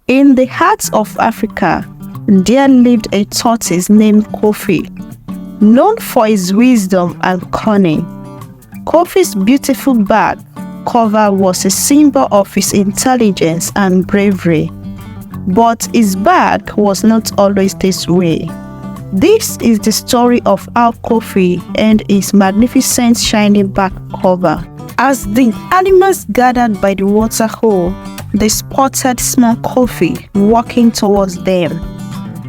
In the heart of Africa, there lived a tortoise named Kofi, known for his wisdom and cunning. Kofi's beautiful back cover was a symbol of his intelligence and bravery, but his back was not always this way. This is the story of how Kofi earned his magnificent shining back cover. As the animals gathered by the water hole, they spotted small Kofi walking towards them,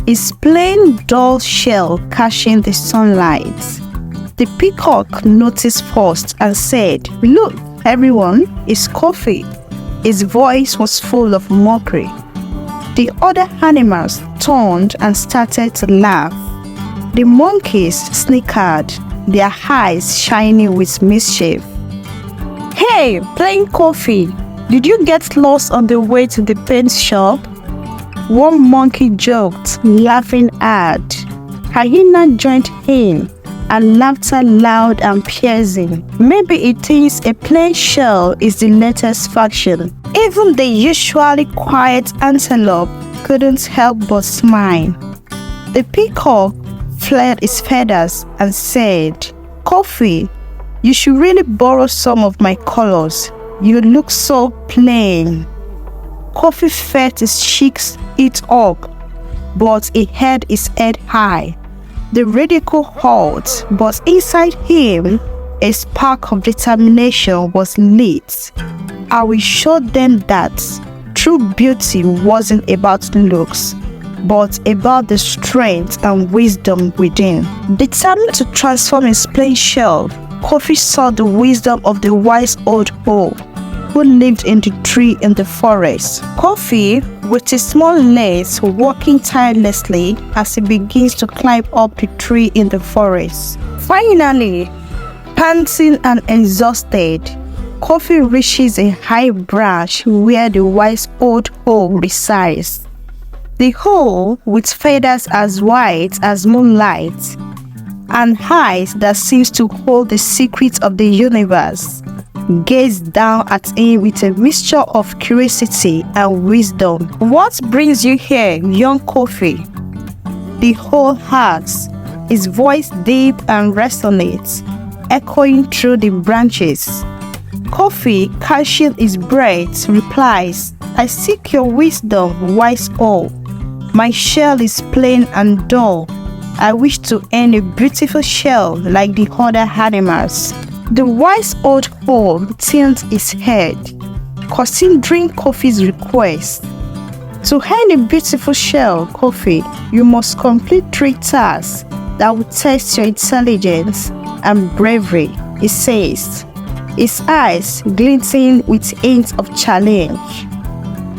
his plain dull shell catching the sunlight. The peacock noticed first and said, "Look, everyone, it's Kofi." His voice was full of mockery. The other animals turned and started to laugh. The monkeys snickered, their eyes shining with mischief. "Hey, plain Kofi, did you get lost on the way to the paint shop?" One monkey joked, laughing hard. Hyena joined in, and laughter loud and piercing. Maybe it thinks a plain shell is the latest fashion. Even the usually quiet antelope couldn't help but smile. The peacock flared his feathers and said, "Kofi, you should really borrow some of my colors. You look so plain." Kofi felt his cheeks heat up, but he held his head high. The ridicule hurt, but inside him, a spark of determination was lit. I will show them that true beauty wasn't about looks, but about the strength and wisdom within. Determined to transform his plain shell, Kofi saw the wisdom of the wise old owl who lived in the tree in the forest. Kofi, with his small legs, walking tirelessly as he begins to climb up the tree in the forest. Finally, panting and exhausted, Kofi reaches a high branch where the wise old owl resides. The owl, with feathers as white as moonlight and eyes that seems to hold the secrets of the universe, gazed down at him with a mixture of curiosity and wisdom. "What brings you here, young Kofi?" The owl asked, his voice deep and resonant, echoing through the branches. Kofi, catching his breath, replies, "I seek your wisdom, wise owl. My shell is plain and dull. I wish to earn a beautiful shell like the other animals." The wise old owl tilted his head, considering Kofi's request. "To earn a beautiful shell, Kofi, you must complete 3 tasks that will test your intelligence and bravery," he says, his eyes glinting with hints of challenge.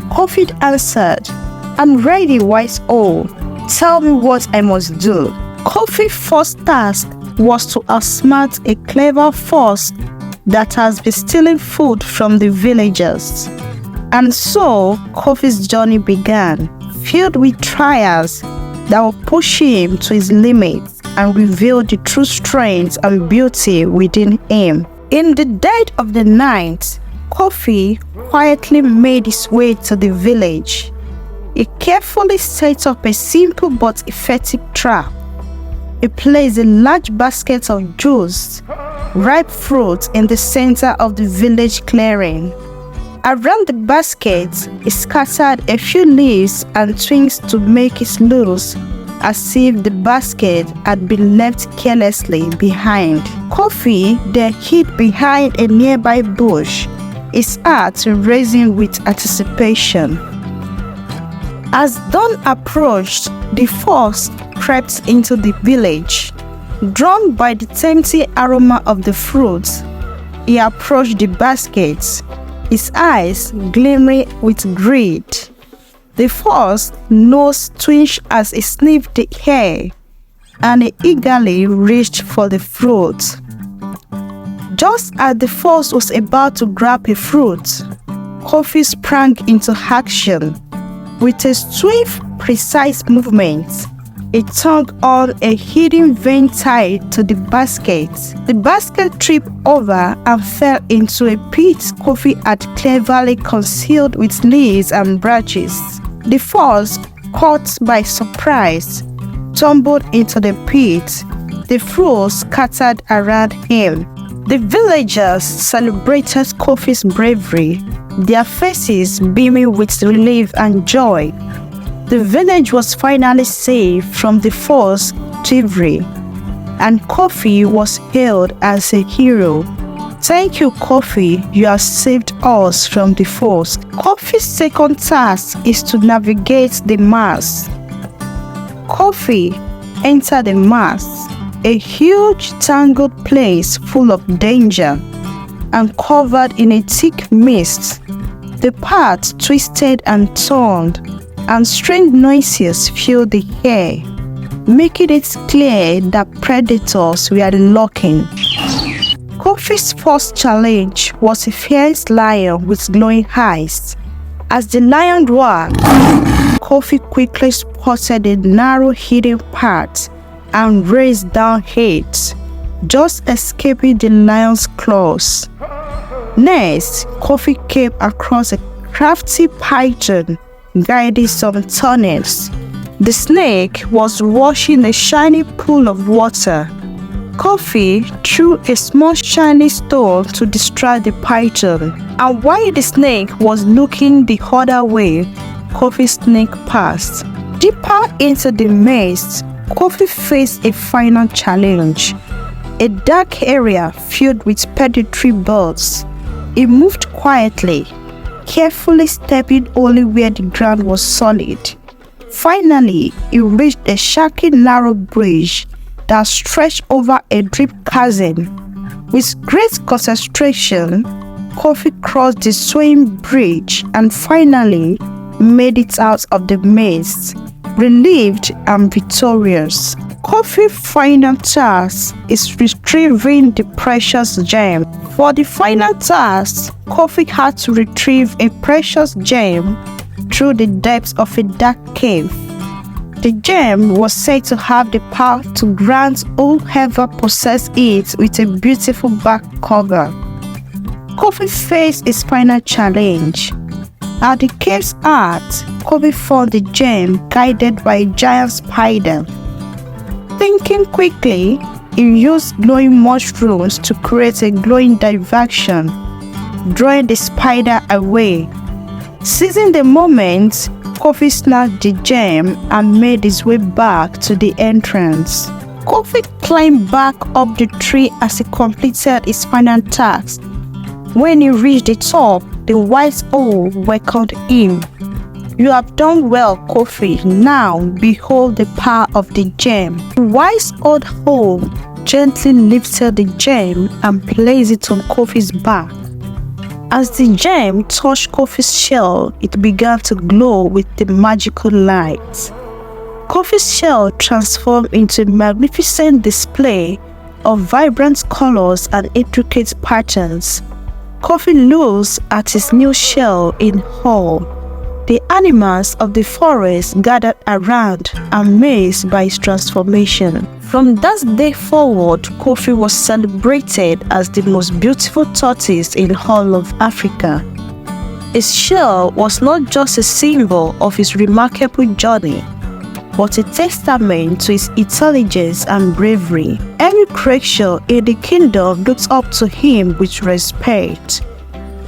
Kofi answered, "I'm ready, wise owl. Tell me what I must do." Kofi's first task was to outsmart a clever fox that has been stealing food from the villagers. And so Kofi's journey began, filled with trials that will push him to his limits and reveal the true strength and beauty within him. In the dead of the night, Kofi quietly made his way to the village. He carefully set up a simple but effective trap. He placed a large basket of juice, ripe fruit in the center of the village clearing. Around the basket, he scattered a few leaves and twigs to make it loose, as if the basket had been left carelessly behind. Kofi then hid behind a nearby bush, his heart racing with anticipation. As dawn approached, the fox crept into the village. Drawn by the tempting aroma of the fruits, he approached the basket, his eyes glimmering with greed. The fox's nose twitched as he sniffed the air, and he eagerly reached for the fruit. Just as the fox was about to grab a fruit, Kofi sprang into action. With a swift, precise movement, he turned on a hidden vein tied to the basket. The basket tripped over and fell into a pit Kofi had cleverly concealed with leaves and branches. The fox, caught by surprise, tumbled into the pit. The fruit scattered around him. The villagers celebrated Kofi's bravery, their faces beaming with relief and joy. The village was finally saved from the fox's thievery, and Kofi was hailed as a hero. Thank you, Kofi, you have saved us from the fox. Kofi's second task is to navigate the mass. Kofi entered the mass, a huge tangled place full of danger and covered in a thick mist. The path twisted and turned, and strange noises filled the air, making it clear that predators were lurking. Kofi's first challenge was a fierce lion with glowing eyes. As the lion roared, Kofi quickly spotted a narrow hidden path and raced down it, just escaping the lion's claws. Next, Kofi came across a crafty python guiding some tunnels. The snake was washing a shiny pool of water. Kofi threw a small shiny stone to distract the python, and while the snake was looking the other way, Kofi sneaked past. Deeper into the maze, Kofi faced a final challenge, a dark area filled with predatory birds. He moved quietly, carefully stepping only where the ground was solid. Finally, he reached a shaky narrow bridge that stretched over a deep chasm. With great concentration, Kofi crossed the swaying bridge and finally made it out of the maze, relieved and victorious. Kofi's final task is retrieving the precious gem. For the final task, Kofi had to retrieve a precious gem through the depths of a dark cave. The gem was said to have the power to grant whoever possessed it with a beautiful back cover. Kofi faced his final challenge. At the cave's heart, Kofi found the gem guided by a giant spider. Thinking quickly, he used glowing mushrooms to create a glowing diversion, drawing the spider away. Seizing the moment, Kofi snatched the gem and made his way back to the entrance. Kofi climbed back up the tree as he completed his final task. When he reached the top, the wise owl welcomed him. You have done well, Kofi. Now behold the power of the gem. The wise old owl gently lifted the gem and placed it on Kofi's back. As the gem touched Kofi's shell, it began to glow with the magical light. Kofi's shell transformed into a magnificent display of vibrant colors and intricate patterns. Kofi looks at his new shell in awe. The animals of the forest gathered around, amazed by his transformation. From that day forward, Kofi was celebrated as the most beautiful tortoise in all of Africa. His shell was not just a symbol of his remarkable journey, but a testament to his intelligence and bravery. Every creature in the kingdom looks up to him with respect.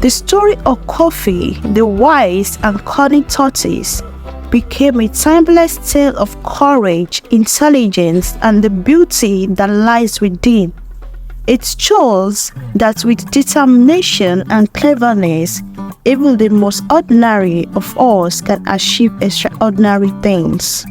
The story of Kofi, the wise and cunning tortoise, became a timeless tale of courage, intelligence, and the beauty that lies within. It shows that with determination and cleverness, even the most ordinary of us can achieve extraordinary things.